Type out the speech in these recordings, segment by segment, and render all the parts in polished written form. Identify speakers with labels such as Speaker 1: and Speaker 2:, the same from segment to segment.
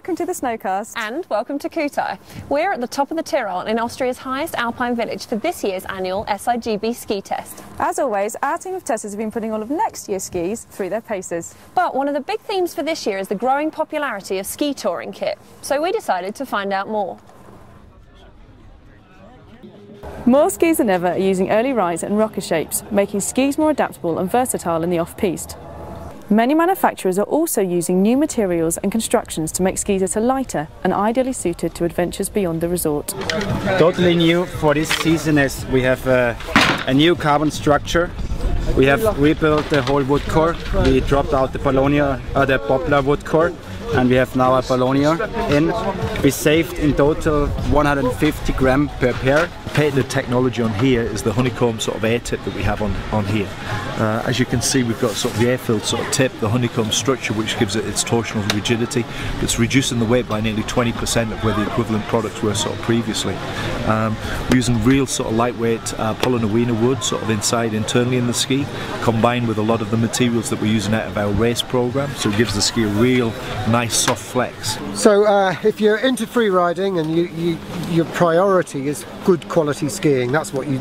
Speaker 1: welcome to the Snowcast.
Speaker 2: And welcome to Kuhtai. We're at the top of the Tyrol in Austria's highest alpine village for this year's annual SIGB Ski Test.
Speaker 1: As always, our team of testers have been putting all of next year's skis through their paces.
Speaker 2: But one of the big themes for this year is the growing popularity of ski touring kit, so we decided to find out more.
Speaker 1: More skis than ever are using early rise and rocker shapes, making skis more adaptable and versatile in the off-piste. Many manufacturers are also using new materials and constructions to make skis that are lighter and ideally suited to adventures beyond the resort.
Speaker 3: Totally new for this season is we have a new carbon structure. We have rebuilt the whole wood core. We dropped out the poplar wood core, and we have now a Bologna in. We saved in total 150 grams per pair.
Speaker 4: Patented technology on here is the honeycomb sort of air tip that we have on here. As you can see, we've got sort of the air-filled sort of tip, the honeycomb structure, which gives it its torsional rigidity. It's reducing the weight by nearly 20% of where the equivalent products were sort of previously. We're using real sort of lightweight polynoena wood sort of internally in the ski, combined with a lot of the materials that we're using out of our race program, so it gives the ski a real nice soft flex.
Speaker 5: So if you're into free riding and your priority is good quality skiing, that's what you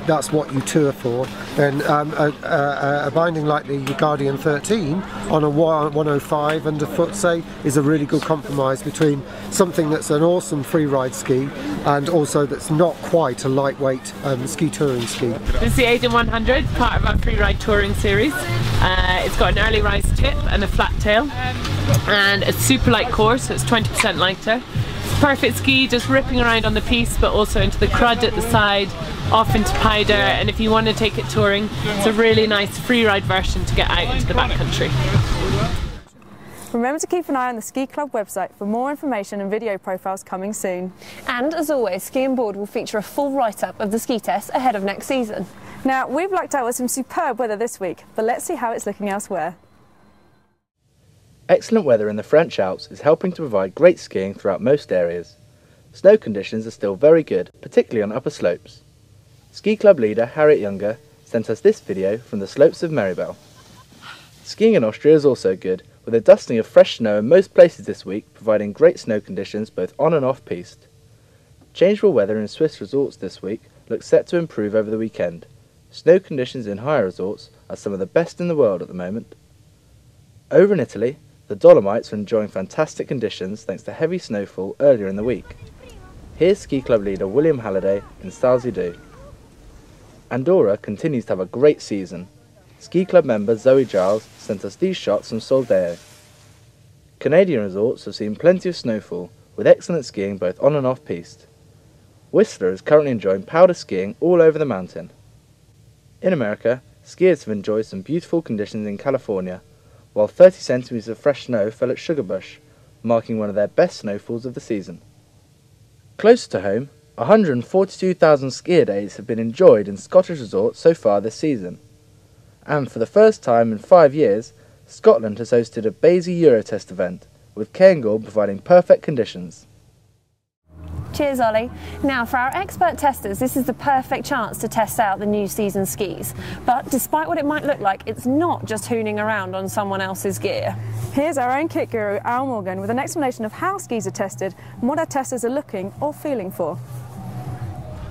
Speaker 5: tour for, then a binding like the Guardian 13 on a 105 underfoot, say, is a really good compromise between something that's an awesome free ride ski and also that's not quite a lightweight ski touring ski.
Speaker 6: This is the Aiden 100, part of our free ride touring series. It's got an early rise tip and a flat tail, and it's super light core, so it's 20% lighter. It's a perfect ski, just ripping around on the piste, but also into the crud at the side, off into powder, and if you want to take it touring, it's a really nice free ride version to get out into the backcountry.
Speaker 1: Remember to keep an eye on the Ski Club website for more information and video profiles coming soon.
Speaker 2: And as always, Ski and Board will feature a full write-up of the ski test ahead of next season.
Speaker 1: Now, we've lucked out with some superb weather this week, but let's see how it's looking elsewhere.
Speaker 7: Excellent weather in the French Alps is helping to provide great skiing throughout most areas. Snow conditions are still very good, particularly on upper slopes. Ski Club leader Harriet Younger sent us this video from the slopes of Meribel. Skiing in Austria is also good, with a dusting of fresh snow in most places this week, providing great snow conditions both on and off piste. Changeable weather in Swiss resorts this week looks set to improve over the weekend. Snow conditions in higher resorts are some of the best in the world at the moment. Over in Italy, the Dolomites are enjoying fantastic conditions thanks to heavy snowfall earlier in the week. Here's Ski Club leader William Halliday in Salsidu. Andorra continues to have a great season. Ski Club member Zoe Giles sent us these shots from Soldeo. Canadian resorts have seen plenty of snowfall, with excellent skiing both on and off piste. Whistler is currently enjoying powder skiing all over the mountain. In America, skiers have enjoyed some beautiful conditions in California, while 30 centimetres of fresh snow fell at Sugarbush, marking one of their best snowfalls of the season. Closer to home, 142,000 skier days have been enjoyed in Scottish resorts so far this season. And for the first time in 5 years, Scotland has hosted a Basie Eurotest event, with Cairngorm providing perfect conditions.
Speaker 2: Cheers, Ollie. Now, for our expert testers, this is the perfect chance to test out the new season skis. But despite what it might look like, it's not just hooning around on someone else's gear.
Speaker 1: Here's our own kit guru, Al Morgan, with an explanation of how skis are tested and what our testers are looking or feeling for.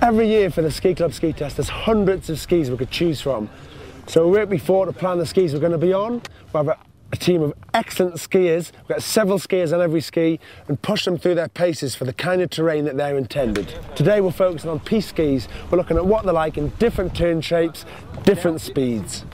Speaker 8: Every year for the Ski Club Ski Test, there's hundreds of skis we could choose from. So we worked before to plan the skis we're going to be on. We have a team of excellent skiers. We've got several skiers on every ski and push them through their paces for the kind of terrain that they're intended. Today we're focusing on piste skis. We're looking at what they're like in different turn shapes, different speeds.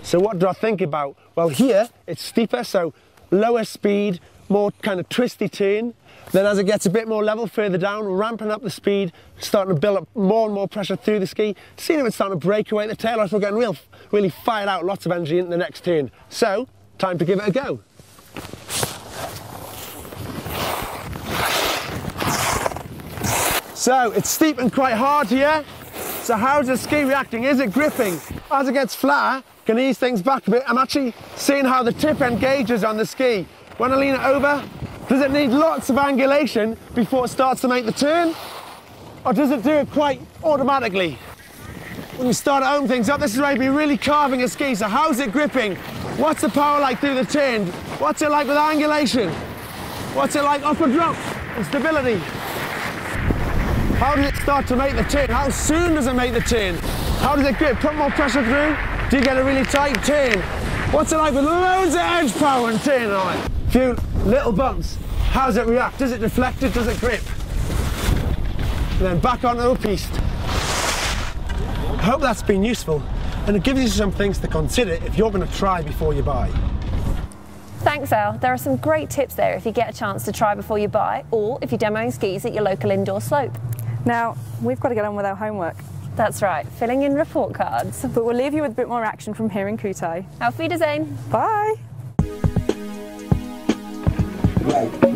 Speaker 8: So what do I think about? Well, here it's steeper, so lower speed, more kind of twisty turn. Then as it gets a bit more level further down, ramping up the speed, starting to build up more and more pressure through the ski. Seeing if it's starting to break away at the tail, or if we're getting really fired out, lots of energy into the next turn. So, time to give it a go. So, it's steep and quite hard here. So how's the ski reacting? Is it gripping? As it gets flatter, can ease things back a bit. I'm actually seeing how the tip engages on the ski. When I lean it over, does it need lots of angulation before it starts to make the turn? Or does it do it quite automatically? When you start to open things up, this is where you'd be really carving a ski. So how's it gripping? What's the power like through the turn? What's it like with angulation? What's it like upper drop and stability? How does it start to make the turn? How soon does it make the turn? How does it grip? Put more pressure through? Do you get a really tight turn? What's it like with loads of edge power and turn on it? Few little bumps. How does it react? Does it deflect it? Does it grip? And then back onto the piste. I hope that's been useful, and it gives you some things to consider if you're going to try before you buy.
Speaker 2: Thanks, Al. There are some great tips there if you get a chance to try before you buy, or if you're demoing skis at your local indoor slope.
Speaker 1: Now, we've got to get on with our homework.
Speaker 2: That's right, filling in report cards.
Speaker 1: But we'll leave you with a bit more action from here in Kuhtai.
Speaker 2: Auf Wiedersehen.
Speaker 1: Bye!
Speaker 5: Right.